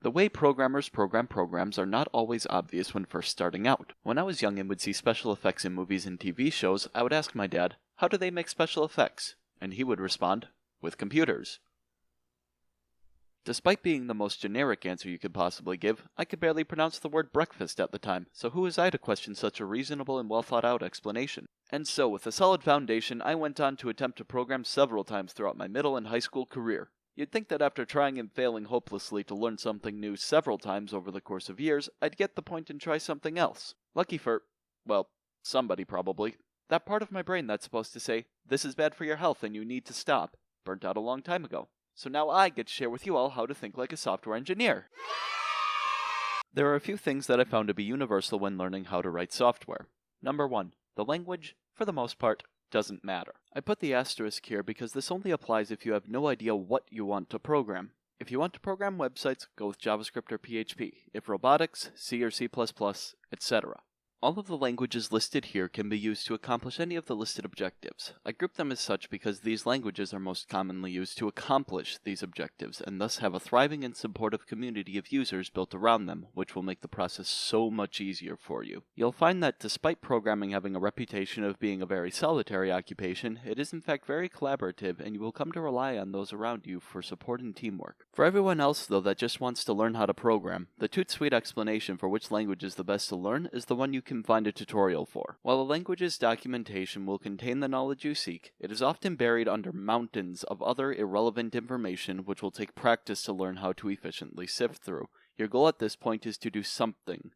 The way programmers program programs are not always obvious when first starting out. When I was young and would see special effects in movies and TV shows, I would ask my dad, "How do they make special effects?" And he would respond, "With computers." Despite being the most generic answer you could possibly give, I could barely pronounce the word breakfast at the time, so who was I to question such a reasonable and well thought out explanation? And so, with a solid foundation, I went on to attempt to program several times throughout my middle and high school career. You'd think that after trying and failing hopelessly to learn something new several times over the course of years, I'd get the point and try something else. Lucky for, well, somebody probably. That part of my brain that's supposed to say, "This is bad for your health and you need to stop," burnt out a long time ago. So now I get to share with you all how to think like a software engineer. There are a few things that I found to be universal when learning how to write software. Number 1. The language, for the most part, doesn't matter. I put the asterisk here because this only applies if you have no idea what you want to program. If you want to program websites, go with JavaScript or PHP. If robotics, C or C++, etc. All of the languages listed here can be used to accomplish any of the listed objectives. I group them as such because these languages are most commonly used to accomplish these objectives, and thus have a thriving and supportive community of users built around them, which will make the process so much easier for you. You'll find that despite programming having a reputation of being a very solitary occupation, it is in fact very collaborative, and you will come to rely on those around you for support and teamwork. For everyone else, though, that just wants to learn how to program, the toot sweet explanation for which language is the best to learn is the one you can find a tutorial for. While a language's documentation will contain the knowledge you seek, it is often buried under mountains of other irrelevant information which will take practice to learn how to efficiently sift through. Your goal at this point is to do something.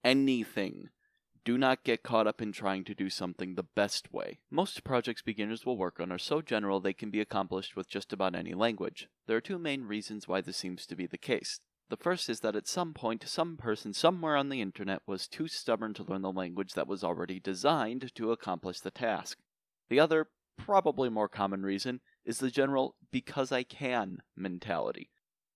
Anything. Do not get caught up in trying to do something the best way. Most projects beginners will work on are so general they can be accomplished with just about any language. There are two main reasons why this seems to be the case. The first is that at some point, some person somewhere on the internet was too stubborn to learn the language that was already designed to accomplish the task. The other, probably more common reason, is the general "because I can" mentality.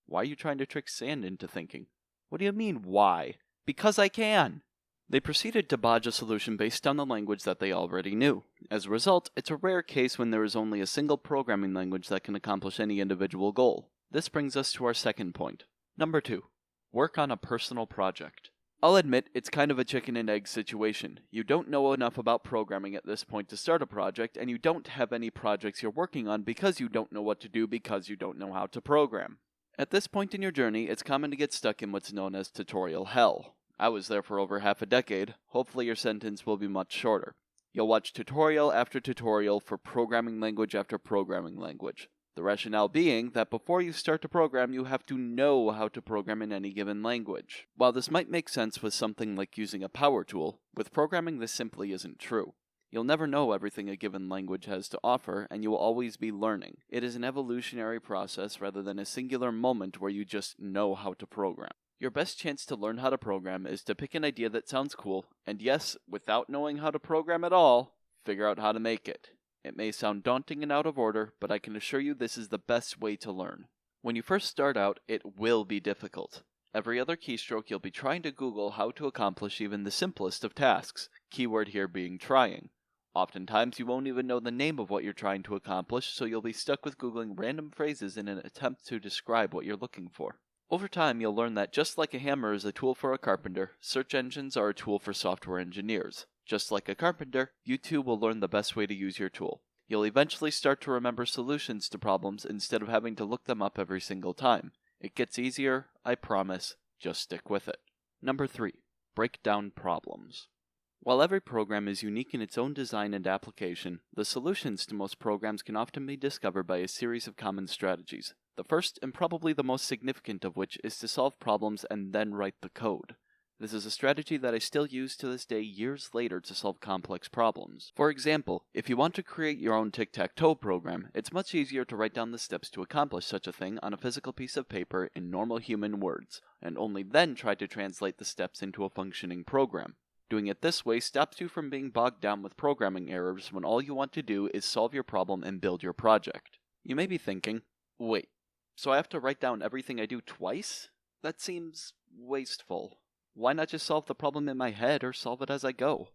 Why are you trying to trick sand into thinking? What do you mean, why? Because I can! They proceeded to bodge a solution based on the language that they already knew. As a result, it's a rare case when there is only a single programming language that can accomplish any individual goal. This brings us to our second point. Number 2. Work on a personal project. I'll admit, it's kind of a chicken and egg situation. You don't know enough about programming at this point to start a project, and you don't have any projects you're working on because you don't know what to do because you don't know how to program. At this point in your journey, it's common to get stuck in what's known as tutorial hell. I was there for over half a decade. Hopefully your sentence will be much shorter. You'll watch tutorial after tutorial for programming language after programming language. The rationale being that before you start to program, you have to know how to program in any given language. While this might make sense with something like using a power tool, with programming this simply isn't true. You'll never know everything a given language has to offer, and you will always be learning. It is an evolutionary process rather than a singular moment where you just know how to program. Your best chance to learn how to program is to pick an idea that sounds cool, and yes, without knowing how to program at all, figure out how to make it. It may sound daunting and out of order, but I can assure you this is the best way to learn. When you first start out, it will be difficult. Every other keystroke you'll be trying to Google how to accomplish even the simplest of tasks, keyword here being trying. Oftentimes you won't even know the name of what you're trying to accomplish, so you'll be stuck with Googling random phrases in an attempt to describe what you're looking for. Over time, you'll learn that just like a hammer is a tool for a carpenter, search engines are a tool for software engineers. Just like a carpenter, you too will learn the best way to use your tool. You'll eventually start to remember solutions to problems instead of having to look them up every single time. It gets easier, I promise. Just stick with it. Number 3. Break down problems. While every program is unique in its own design and application, the solutions to most programs can often be discovered by a series of common strategies. The first, and probably the most significant of which, is to solve problems and then write the code. This is a strategy that I still use to this day years later to solve complex problems. For example, if you want to create your own tic-tac-toe program, it's much easier to write down the steps to accomplish such a thing on a physical piece of paper in normal human words, and only then try to translate the steps into a functioning program. Doing it this way stops you from being bogged down with programming errors when all you want to do is solve your problem and build your project. You may be thinking, wait, so I have to write down everything I do twice? That seems wasteful. Why not just solve the problem in my head or solve it as I go?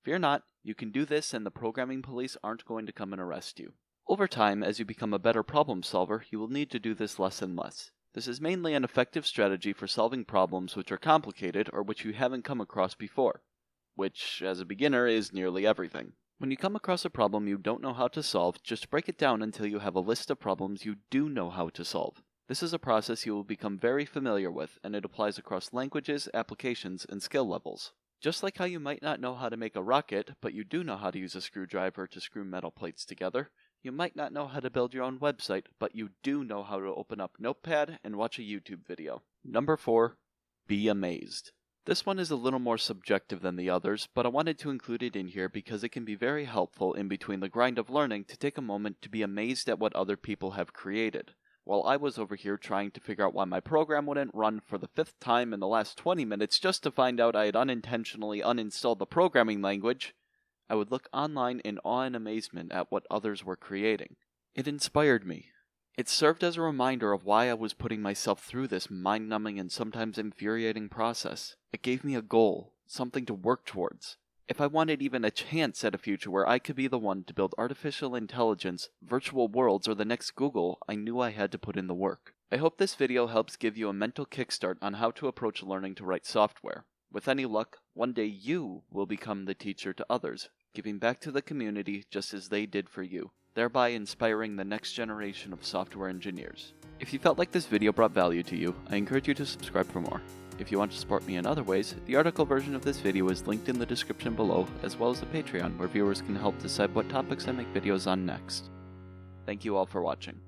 Fear not, you can do this and the programming police aren't going to come and arrest you. Over time, as you become a better problem solver, you will need to do this less and less. This is mainly an effective strategy for solving problems which are complicated or which you haven't come across before, which, as a beginner, is nearly everything. When you come across a problem you don't know how to solve, just break it down until you have a list of problems you do know how to solve. This is a process you will become very familiar with, and it applies across languages, applications, and skill levels. Just like how you might not know how to make a rocket, but you do know how to use a screwdriver to screw metal plates together, you might not know how to build your own website, but you do know how to open up Notepad and watch a YouTube video. Number 4. Be amazed. This one is a little more subjective than the others, but I wanted to include it in here because it can be very helpful in between the grind of learning to take a moment to be amazed at what other people have created. While I was over here trying to figure out why my program wouldn't run for the 5th time in the last 20 minutes just to find out I had unintentionally uninstalled the programming language, I would look online in awe and amazement at what others were creating. It inspired me. It served as a reminder of why I was putting myself through this mind-numbing and sometimes infuriating process. It gave me a goal, something to work towards. If I wanted even a chance at a future where I could be the one to build artificial intelligence, virtual worlds, or the next Google, I knew I had to put in the work. I hope this video helps give you a mental kickstart on how to approach learning to write software. With any luck, one day you will become the teacher to others, giving back to the community just as they did for you, thereby inspiring the next generation of software engineers. If you felt like this video brought value to you, I encourage you to subscribe for more. If you want to support me in other ways, the article version of this video is linked in the description below, as well as the Patreon, where viewers can help decide what topics I make videos on next. Thank you all for watching.